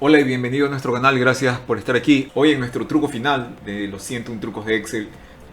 Hola y bienvenido a nuestro canal, gracias por estar aquí. Hoy en nuestro truco final de los 101 trucos de Excel,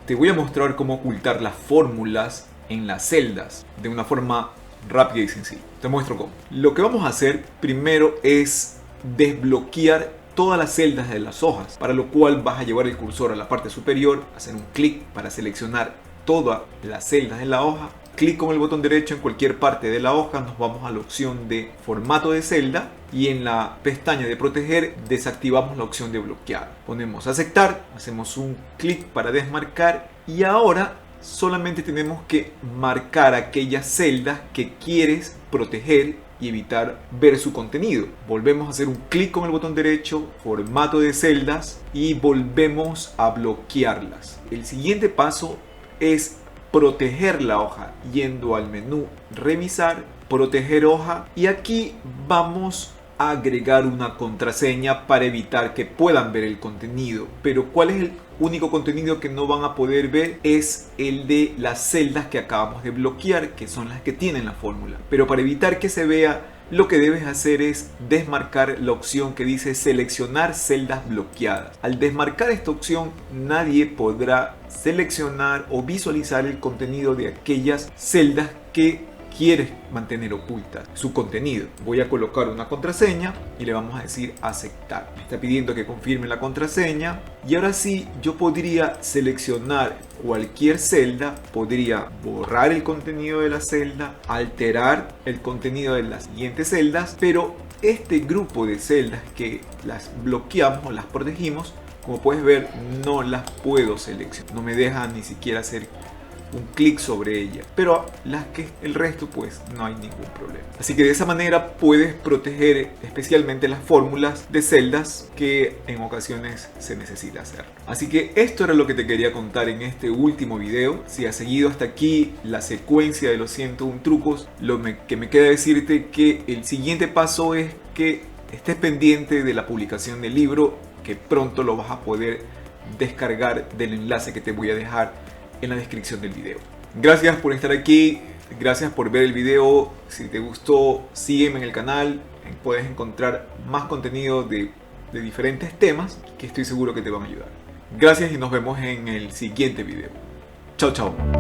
te voy a mostrar cómo ocultar las fórmulas en las celdas de una forma rápida y sencilla. Te muestro cómo. Lo que vamos a hacer primero es desbloquear todas las celdas de las hojas, para lo cual vas a llevar el cursor a la parte superior, hacer un clic para seleccionar todas las celdas de la hoja. Clic con el botón derecho en cualquier parte de la hoja, nos vamos a la opción de formato de celda y en la pestaña de proteger desactivamos la opción de bloquear. Ponemos aceptar, hacemos un clic para desmarcar y ahora solamente tenemos que marcar aquellas celdas que quieres proteger y evitar ver su contenido. Volvemos a hacer un clic con el botón derecho, formato de celdas y volvemos a bloquearlas. El siguiente paso es proteger la hoja yendo al menú revisar, proteger hoja y aquí vamos a agregar una contraseña para evitar que puedan ver el contenido. Pero ¿cuál es el único contenido que no van a poder ver? Es el de las celdas que acabamos de bloquear, que son las que tienen la fórmula. Pero para evitar que se vea, lo que debes hacer es desmarcar la opción que dice seleccionar celdas bloqueadas. Al desmarcar esta opción, nadie podrá seleccionar o visualizar el contenido de aquellas celdas que quieres mantener ocultas su contenido. Voy a colocar una contraseña y le vamos a decir aceptar. Me está pidiendo que confirme la contraseña y ahora sí yo podría seleccionar cualquier celda, podría borrar el contenido de la celda, alterar el contenido de las siguientes celdas, pero este grupo de celdas que las bloqueamos o las protegimos, como puedes ver, no las puedo seleccionar, no me deja ni siquiera hacer un clic sobre ella, pero las que el resto pues no hay ningún problema. Así que de esa manera puedes proteger especialmente las fórmulas de celdas que en ocasiones se necesita hacer. Así que esto era lo que te quería contar en este último video. Si has seguido hasta aquí la secuencia de los 101 trucos, que me queda decirte que el siguiente paso es que estés pendiente de la publicación del libro, que pronto lo vas a poder descargar del enlace que te voy a dejar en la descripción del video. Gracias por estar aquí, gracias por ver el video. Si te gustó, sígueme en el canal, puedes encontrar más contenido de diferentes temas que estoy seguro que te van a ayudar. Gracias y nos vemos en el siguiente video. Chao, chao.